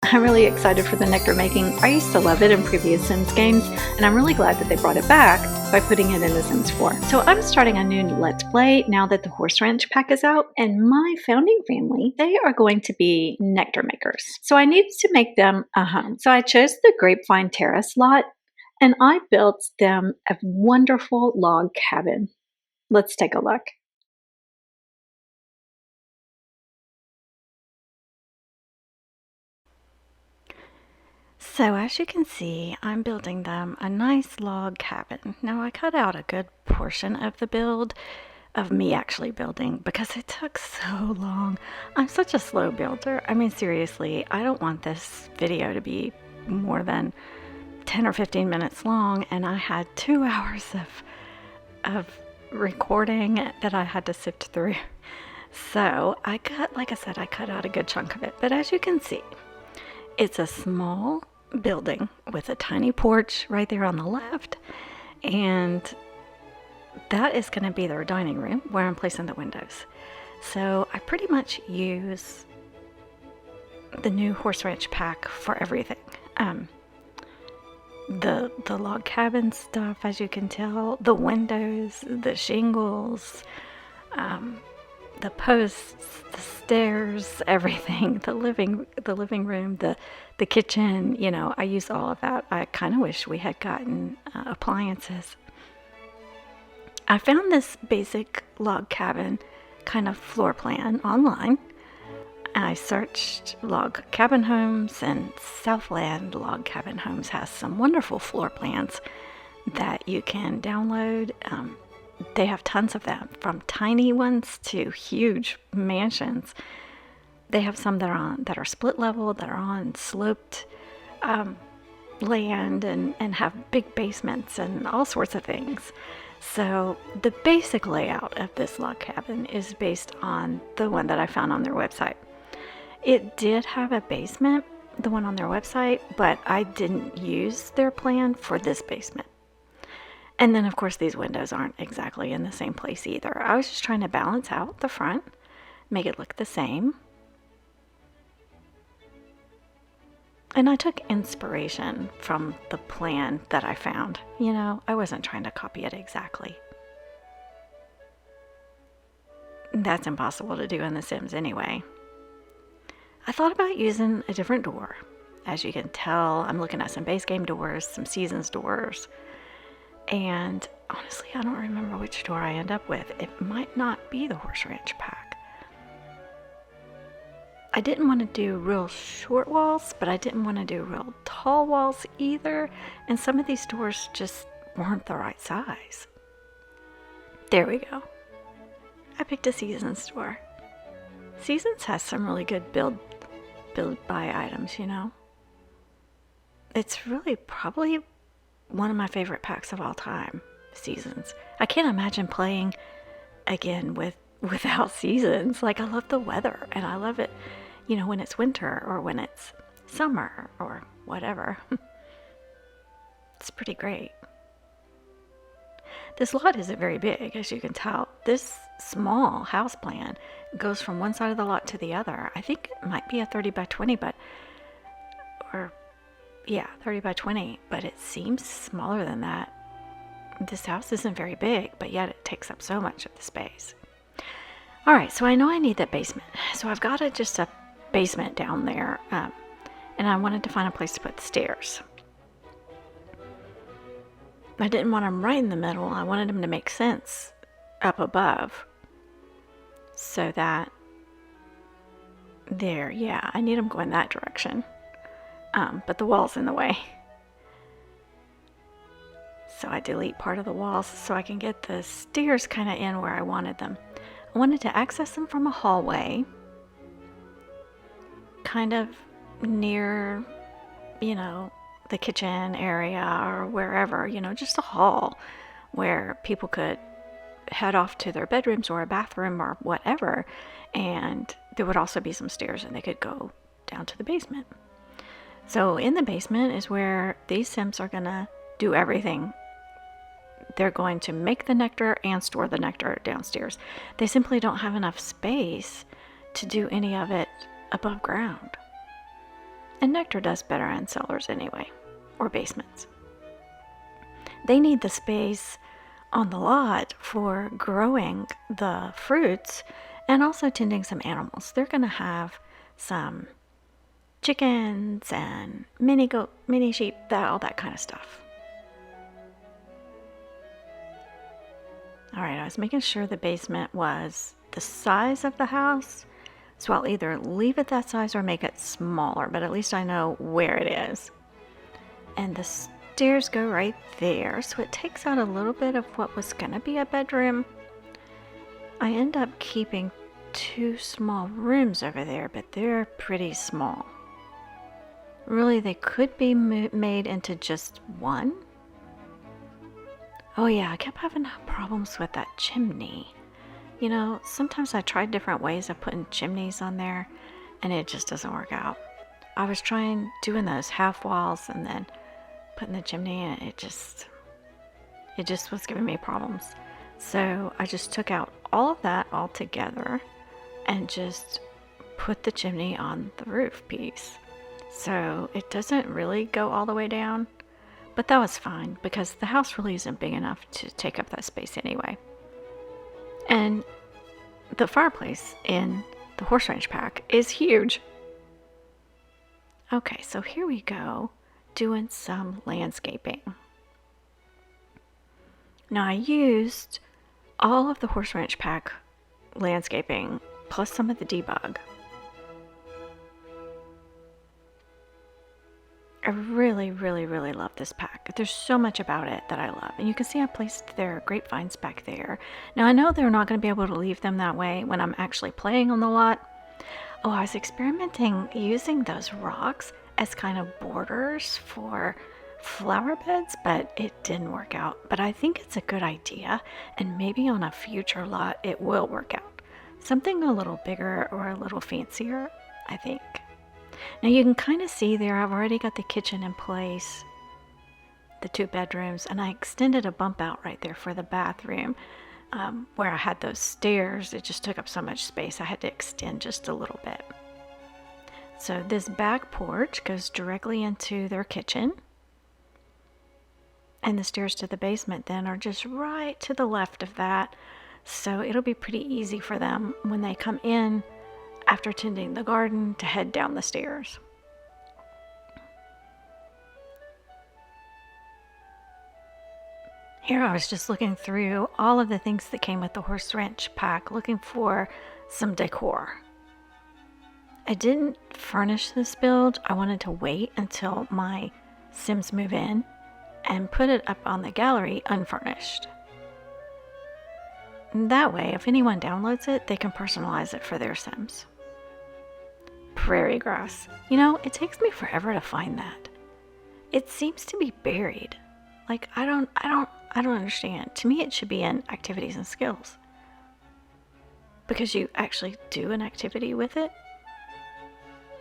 I'm really excited for the nectar making. I used to love it in previous Sims games, and I'm really glad that they brought it back by putting it in The Sims 4. So I'm starting a new Let's Play now that the Horse Ranch pack is out, and my founding family, they are going to be nectar makers. So I needed to make them a home. So I chose the Grapevine Terrace lot, and I built them a wonderful log cabin. Let's take a look. So as you can see, I'm building them a nice log cabin. Now I cut out a good portion of the build of me actually building because it took so long. I'm such a slow builder. I mean, seriously, I don't want this video to be more than 10 or 15 minutes long, and I had 2 hours of recording that I had to sift through. So like I said, I cut out a good chunk of it. But as you can see, it's a small building with a tiny porch right there on the left, and that is going to be their dining room where I'm placing the windows. So I pretty much use the new Horse Ranch pack for everything. The log cabin stuff, as you can tell, the windows, the shingles, the posts, the stairs, everything, the living room, the kitchen, you know, I use all of that. I kind of wish we had gotten appliances. I found this basic log cabin kind of floor plan online. I searched log cabin homes, and Southland Log Cabin Homes has some wonderful floor plans that you can download. They have tons of them, from tiny ones to huge mansions. They have some that are split level, that are on sloped land, and have big basements and all sorts of things. So the basic layout of this log cabin is based on the one that I found on their website. It did have a basement, the one on their website, but I didn't use their plan for this basement. And then, of course, these windows aren't exactly in the same place either. I was just trying to balance out the front, make it look the same. And I took inspiration from the plan that I found. You know, I wasn't trying to copy it exactly. That's impossible to do in The Sims anyway. I thought about using a different door. As you can tell, I'm looking at some base game doors, some seasons doors. And honestly, I don't remember which door I end up with. It might not be the Horse Ranch pack. I didn't want to do real short walls, but I didn't want to do real tall walls either. And some of these doors just weren't the right size. There we go. I picked a Seasons door. Seasons has some really good build buy items, you know. It's really probably one of my favorite packs of all time, Seasons. I can't imagine playing again without Seasons. Like, I love the weather, and I love it, you know, when it's winter or when it's summer or whatever. It's pretty great. This lot isn't very big, as you can tell. This small house plan goes from one side of the lot to the other. I think it might be a 30 by 20, 30 by 20, but it seems smaller than that. This house isn't very big, but yet it takes up so much of the space. All right, so I know I need that basement. So I've got just a basement down there, and I wanted to find a place to put the stairs. I didn't want them right in the middle. I wanted them to make sense up above. So that there, yeah, I need them going that direction. But the wall's in the way. So I delete part of the walls so I can get the stairs kind of in where I wanted them. I wanted to access them from a hallway, kind of near, you know, the kitchen area or wherever, you know, just a hall where people could head off to their bedrooms or a bathroom or whatever. And there would also be some stairs, and they could go down to the basement. So in the basement is where these Sims are going to do everything. They're going to make the nectar and store the nectar downstairs. They simply don't have enough space to do any of it above ground. And Nectar does better in cellars anyway, or basements. They need the space on the lot for growing the fruits and also tending some animals. They're going to have some chickens and mini goat, mini sheep, all that kind of stuff. All right, I was making sure the basement was the size of the house, so I'll either leave it that size or make it smaller, but at least I know where it is. And the stairs go right there, so it takes out a little bit of what was going to be a bedroom. I end up keeping 2 small rooms over there, but they're pretty small. Really, they could be made into just one. Oh yeah, I kept having problems with that chimney. You know, sometimes I tried different ways of putting chimneys on there, and it just doesn't work out. I was trying doing those half walls and then putting the chimney in, it just was giving me problems. So I just took out all of that all together and just put the chimney on the roof piece. So it doesn't really go all the way down, but that was fine because the house really isn't big enough to take up that space anyway. And the fireplace in the horse ranch pack is huge. Okay, so here we go, doing some landscaping. Now I used all of the horse ranch pack landscaping plus some of the Debug. I really, really, really love this pack. There's so much about it that I love. And you can see I placed their grapevines back there. Now I know they're not going to be able to leave them that way when I'm actually playing on the lot. Oh, I was experimenting using those rocks as kind of borders for flower beds, but it didn't work out. But I think it's a good idea, and maybe on a future lot it will work out. Something a little bigger or a little fancier, I think. Now you can kind of see there I've already got the kitchen in place, the 2 bedrooms, and I extended a bump out right there for the bathroom. Where I had those stairs, it just took up so much space I had to extend just a little bit. So this back porch goes directly into their kitchen, and the stairs to the basement then are just right to the left of that, so it'll be pretty easy for them when they come in after tending the garden to head down the stairs. Here I was just looking through all of the things that came with the horse ranch pack, looking for some decor. I didn't furnish this build. I wanted to wait until my Sims move in and put it up on the gallery unfurnished. And that way, if anyone downloads it, they can personalize it for their Sims. Prairie grass. You know, it takes me forever to find that. It seems to be buried. Like, I don't understand. To me, it should be in activities and skills, because you actually do an activity with it,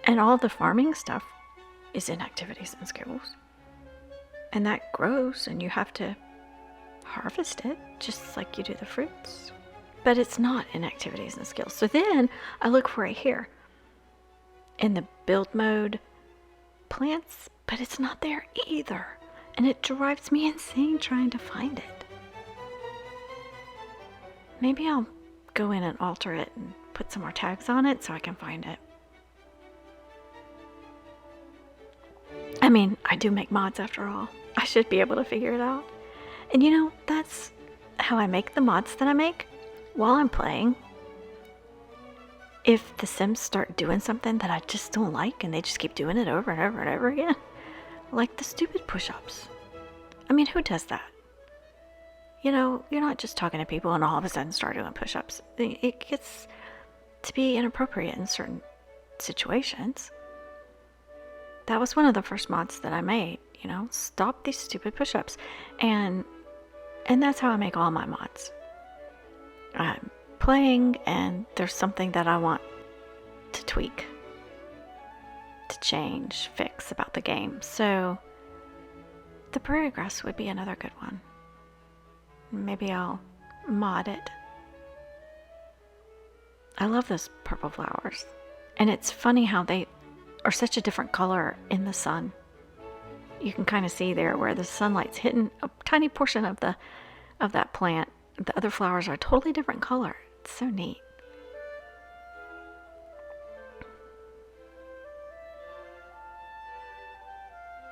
and all the farming stuff is in activities and skills, and that grows and you have to harvest it just like you do the fruits, but it's not in activities and skills. So then I look for it here in the build mode plants, but it's not there either. And it drives me insane trying to find it. Maybe I'll go in and alter it and put some more tags on it so I can find it. I mean, I do make mods after all. I should be able to figure it out. And you know, that's how I make the mods that I make while I'm playing. If the Sims start doing something that I just don't like and they just keep doing it over and over and over again, like the stupid push-ups. I mean, who does that? You know, you're not just talking to people and all of a sudden start doing push-ups. It gets to be inappropriate in certain situations. That was one of the first mods that I made, you know, stop these stupid push-ups. And that's how I make all my mods. I'm playing and there's something that I want to tweak, to change, fix about the game. So the prairie grass would be another good one. Maybe I'll mod it. I love those purple flowers. And it's funny how they are such a different color in the sun. You can kind of see there where the sunlight's hitting a tiny portion of that plant. The other flowers are a totally different color. It's so neat.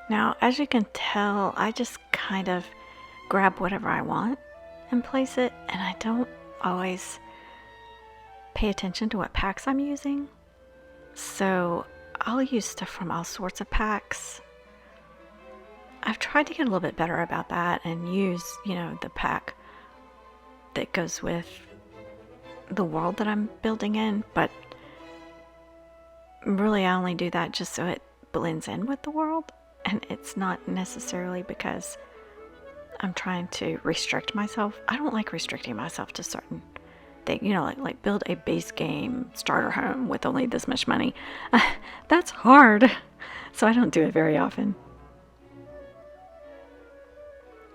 Now, as you can tell, I just kind of grab whatever I want and place it, and I don't always pay attention to what packs I'm using. So I'll use stuff from all sorts of packs. I've tried to get a little bit better about that and use, the pack that goes with the world that I'm building in, but really I only do that just so it blends in with the world, and it's not necessarily because I'm trying to restrict myself. I don't like restricting myself to certain things, like build a base game starter home with only this much money. That's hard, so I don't do it very often.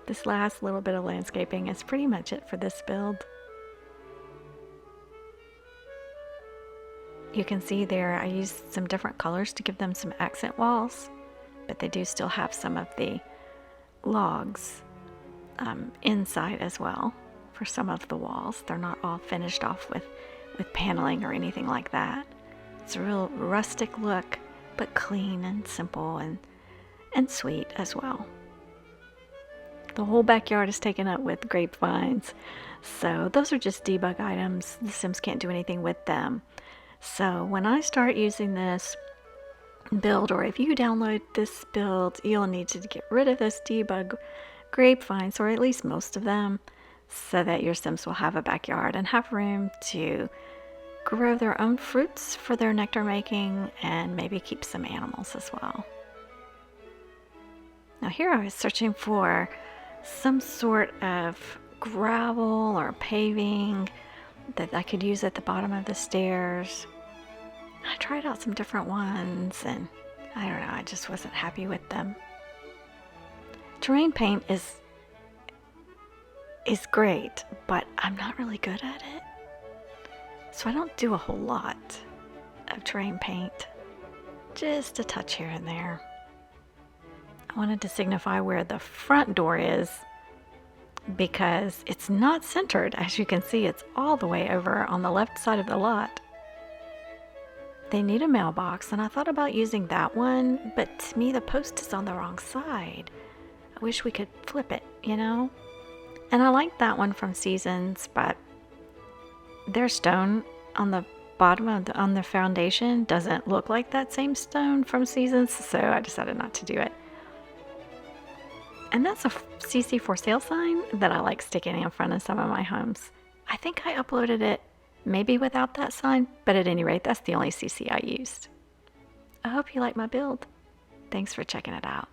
This last little bit of landscaping is pretty much it for this build. You can see there I used some different colors to give them some accent walls, but they do still have some of the logs inside as well for some of the walls. They're not all finished off with paneling or anything like that. It's a real rustic look, but clean and simple and sweet as well. The whole backyard is taken up with grapevines, so those are just debug items. The Sims can't do anything with them. So when I start using this build, or if you download this build, you'll need to get rid of those debug grapevines, or at least most of them, so that your Sims will have a backyard and have room to grow their own fruits for their nectar making, and maybe keep some animals as well. Now here I was searching for some sort of gravel or paving that I could use at the bottom of the stairs. I tried out some different ones, and I don't know, I just wasn't happy with them. Terrain paint is great, but I'm not really good at it. So I don't do a whole lot of terrain paint, just a touch here and there. I wanted to signify where the front door is because it's not centered. As you can see, it's all the way over on the left side of the lot. They need a mailbox, and I thought about using that one, but to me the post is on the wrong side. I wish we could flip it, And I like that one from Seasons, but their stone on the bottom of on the foundation doesn't look like that same stone from Seasons, so I decided not to do it. And that's a CC for sale sign that I like sticking in front of some of my homes. I think I uploaded it maybe without that sign, but at any rate, that's the only CC I used. I hope you like my build. Thanks for checking it out.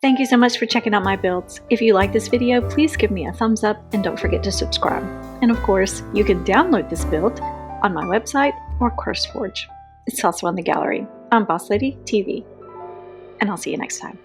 Thank you so much for checking out my builds. If you like this video, please give me a thumbs up and don't forget to subscribe. And of course, you can download this build on my website or CurseForge. It's also on the gallery. I'm Boss Lady TV, and I'll see you next time.